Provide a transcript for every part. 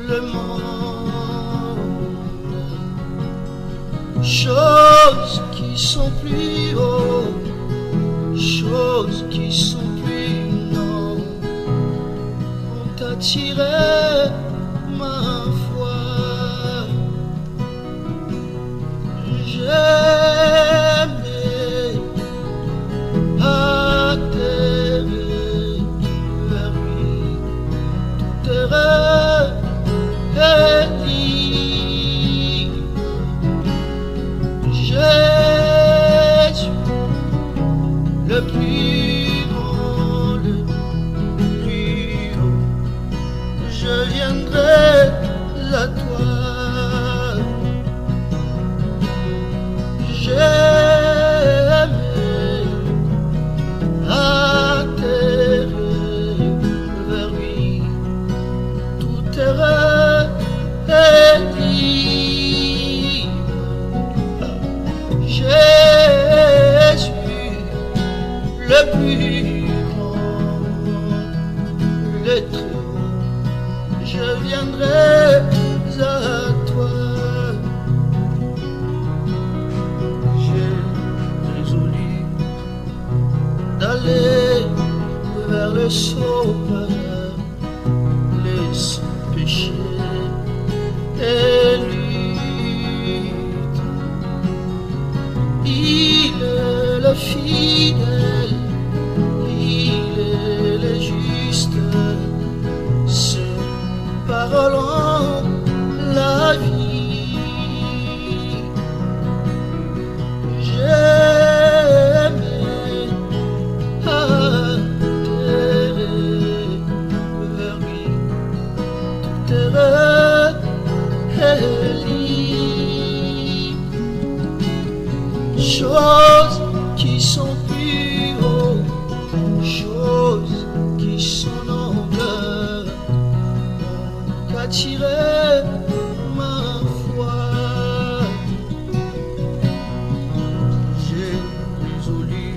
le monde. Choses qui sont plus haut, choses qui sont plus non, ont attiré ma foi. J'aimais atterrir vers lui, tout heureux et libre. Jésus, le plus grand, le plus haut, je viendrai à toi. J'aimais atterrir vers lui, tout heureux et libre. Jésus, le plus grand, le très haut, je viendrai à toi. D'aller vers le Sauveur, les sans péché et lutte. Il est le fidèle, il est le juste, ses paroles ont la vie. J'aimais atterrir vers lui, tout heureux et libre. Choses qui sont plus haut, choses qui sont nobles, ont attiré ma foi. J'ai résolu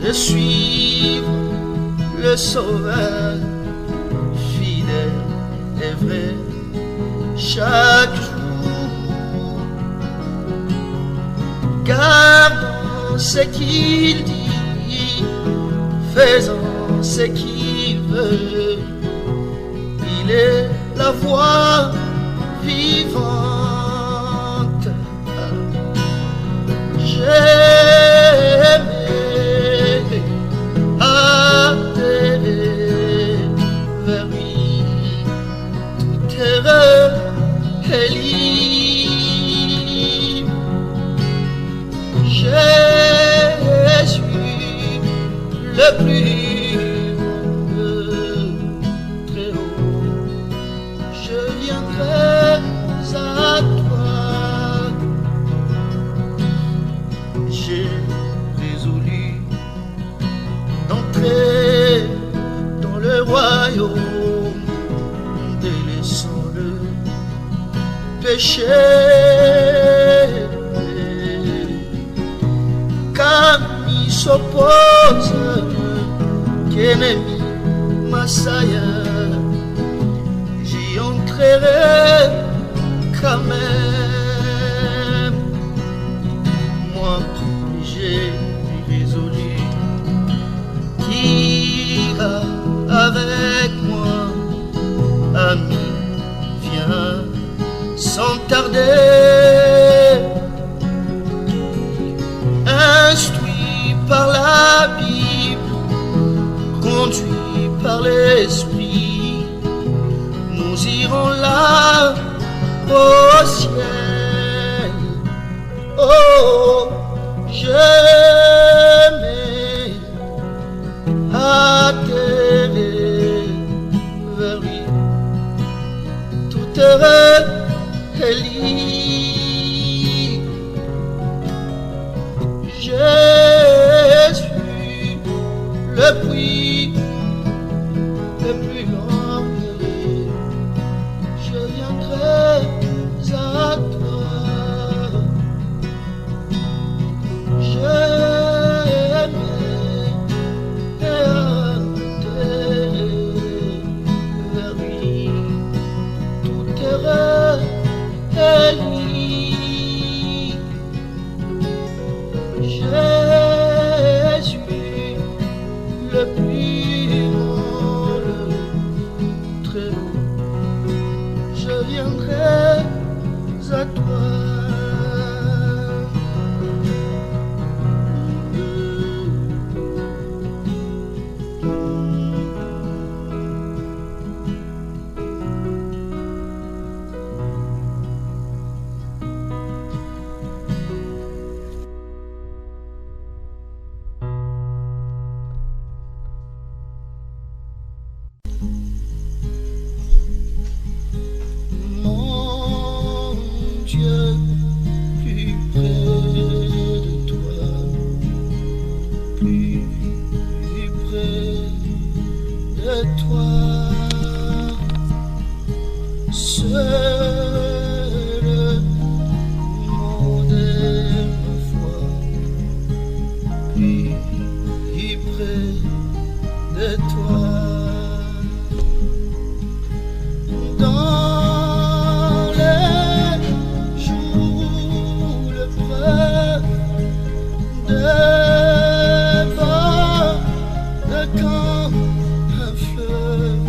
de suivre le Sauveur, fidèle et vrai, chaque jour, gardant ce qu'il dit, faisant ce qu'il veut. Il est la voix vivante. J'aimais atterrir vers lui, tout heureux et libre. Jésus, le plus grand, très haut, je viendrai à toi. J'ai résolu d'entrer dans le royaume, délaissant le péché. Qu'ami s'oppose, qu'ennemi m'assaille, j'y entrerai quand même. Moi, j'ai résolu qu'il ira avec moi. Ami, viens sans tarder, instruit par la Bible, conduit par l'Esprit. seul mot de ma foi, puis près de toi. Dans les jours le preuve devant le camp un fleuve,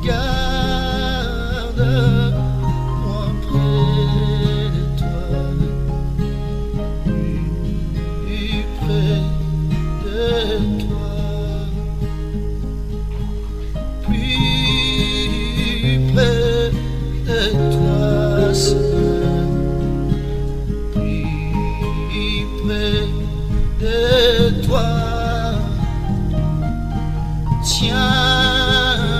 garde-moi près de toi, plus près de toi, plus près de toi, Seigneur, plus près de toi. Tiens-moi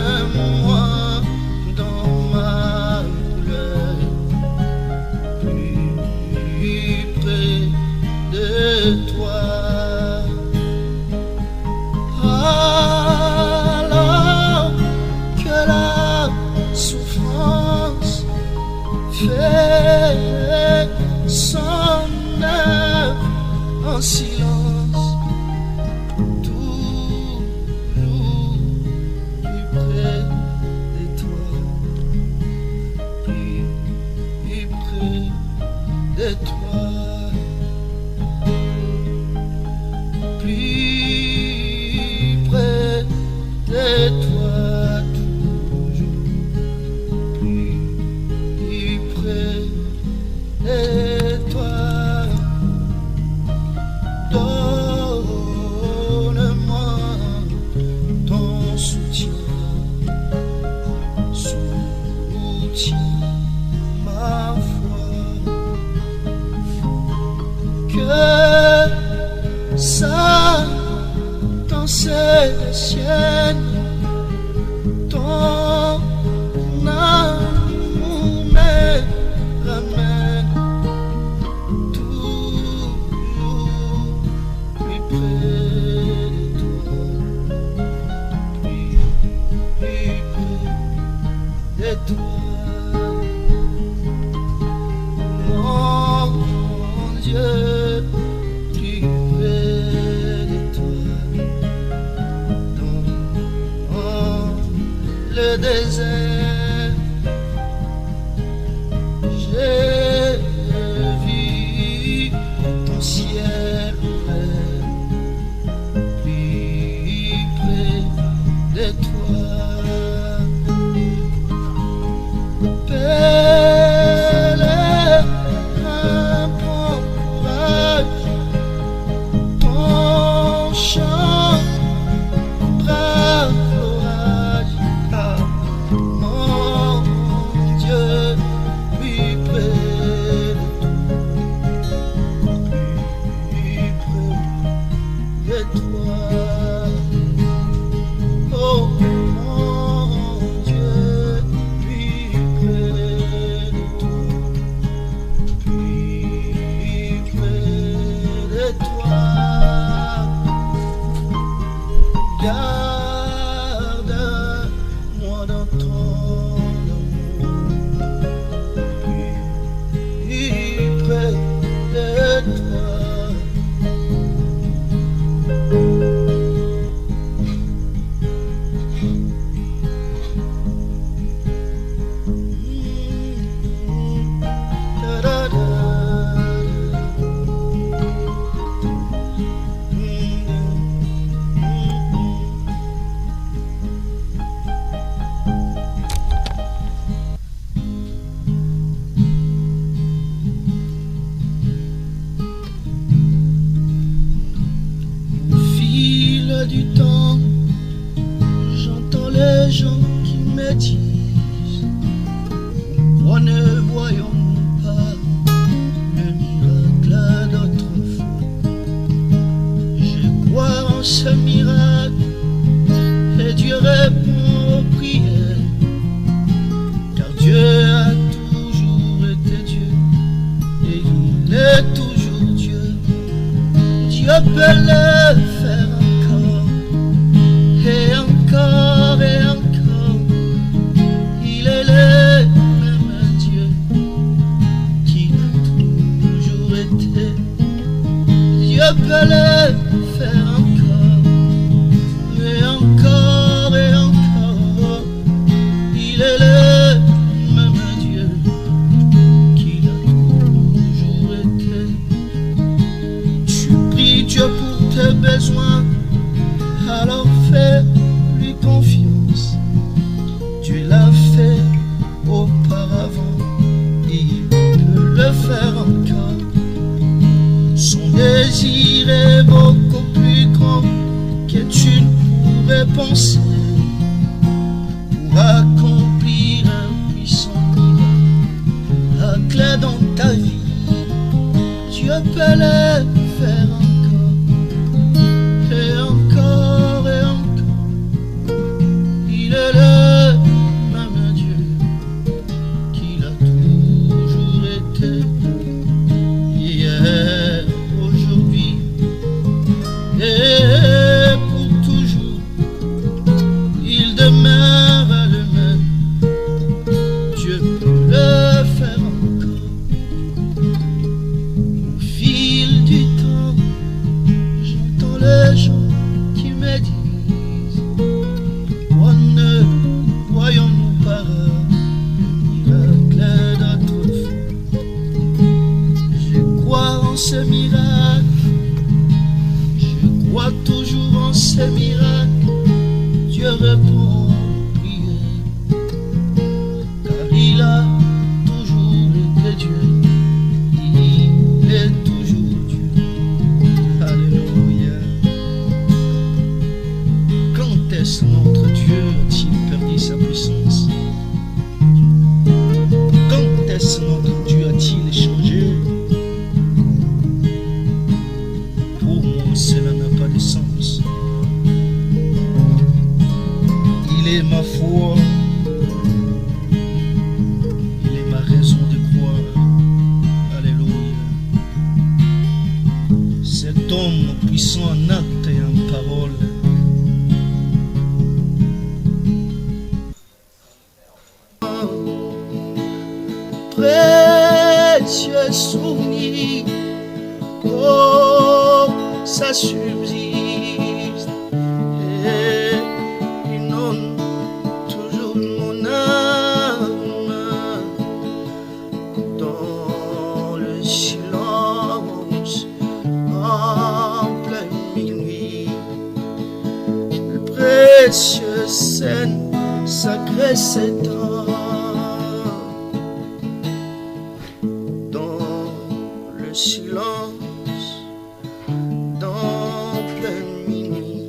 dans ma douleur, plus près de toi. Alors que la souffrance fait son œuvre en silence, toujours plus près de toi, plus près de toi, plus près de toi, toujours plus près de toi. Donne-moi ton soutien, soutiens ma foi, que ça dans ces siennes, ton amour me ramène toujours plus près de toi, plus près de toi. Mon Dieu, plus près de toi, dans le désert, j'ai vu ton ciel ouvert, plus près de toi. Pèlerin, prends courage, ton chant brave l'orage, car mon Dieu, plus près de toi, plus près de toi. Oh mon Dieu, plus près de toi, plus près de toi. Garde-moi dans ton amour, plus près de toi. Au fil du temps, j'entends les gens qui me disent: pourquoi ne voyons-nous pas le miracle d'autrefois? Je crois en ce miracle et Dieu répond aux prières, car Dieu a toujours été Dieu et il est toujours Dieu. Dieu peut le faire encore et encore et encore. est beaucoup plus grand que tu ne pourrais penser pour accomplir un puissant miracle dans ta vie. Dieu peut le faire encore et encore et encore. Il est le même Dieu qu'il a toujours été, hier, aujourd'hui et pour toujours. Il demeure le même. Dieu peut le faire encore. Au fil du temps, j'entends les gens qui me disent: pourquoi ne voyons-nous pas le miracle d'autrefois? Je crois en ce miracle, je crois toujours en ce miracle. Dieu répond aux prières, car il a toujours été Dieu, il est toujours Dieu. Alléluia. Quand est-ce notre Dieu a-t-il perdu sa puissance? Quand est-ce notre Dieu a-t-il changé? Pour moi, cela n'a pas de sens. Il est ma foi, il est ma raison de croire. Alléluia. Cet homme puissant en acte et en parole. Précieux souvenir, oh, ça subsiste et inonde toujours mon âme dans le silence en pleine minuit. Le précieux scène sacré s'étend dans le silence, dans pleine minuit.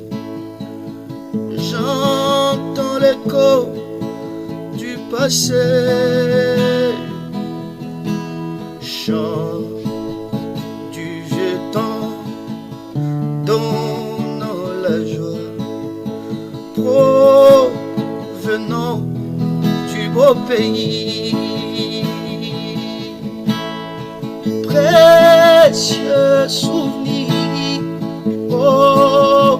J'entends l'écho du passé, chant du vieux temps, donnant la joie, provenant du beau pays. Précieux souvenir, oh,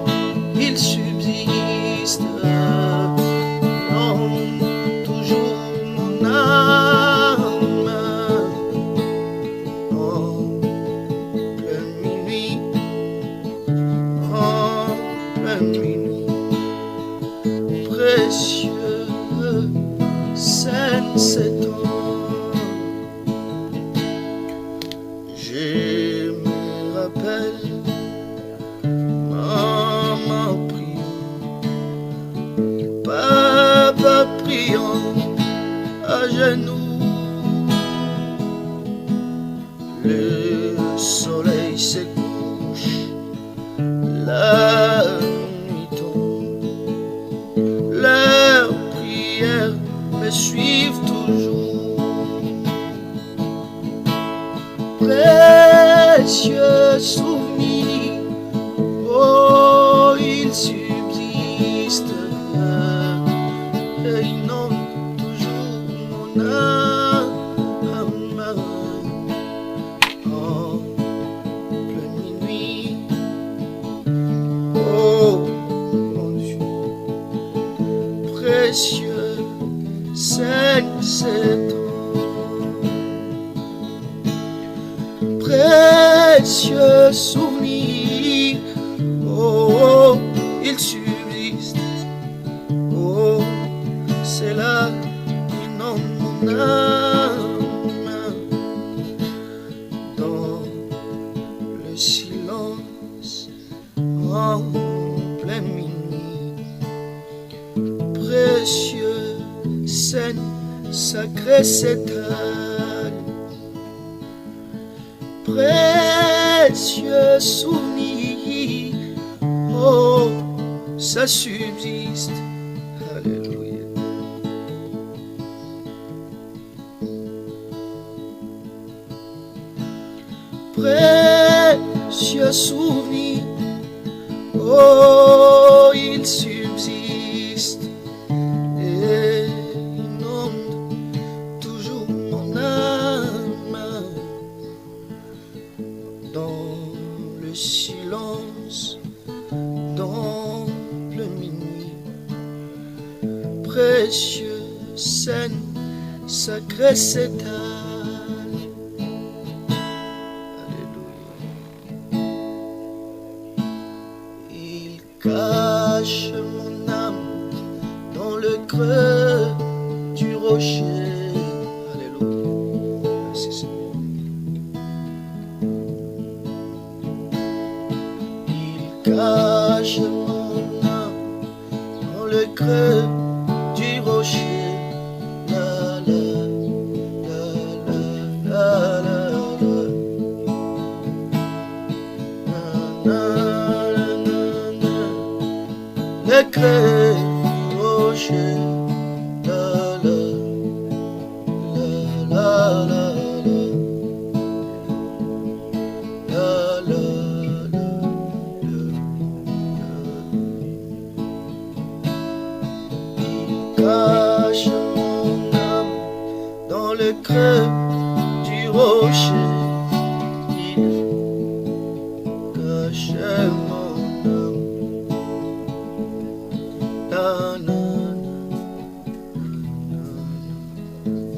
il subsiste dans toujours mon âme en pleine minuit, en pleine minuit. Précieux scène s'étend. Je me rappelle maman priant, papa priant à genoux. Le soleil se couche, la nuit tombe, leurs prières me suivent toujours. Précieux souvenir, oh, il subsiste et inonde toujours mon âme en pleine minuit. Oh mon Dieu, précieux Seigneur, c'est précieux souvenir, oh, il subsiste, oh, c'est là qu'il inonde mon âme dans le silence en pleine minuit. Précieux scène sacrée s'étale, précieux précieux souvenir, oh, ça subsiste. Alléluia. Précieux souvenir, oh, il subsiste et inonde toujours mon âme dans le silence, dans le minuit. Précieux scène sacrée s'étale. Cache mon âme dans le creux du rocher. Alléluia. Merci Seigneur. Il cache mon âme dans le creux du rocher. La la la la la la la. Le creux du rocher, la la la la la la la la. Il cache mon âme dans le creux du rocher. Il cache mon âme. Na, na, na, na, na.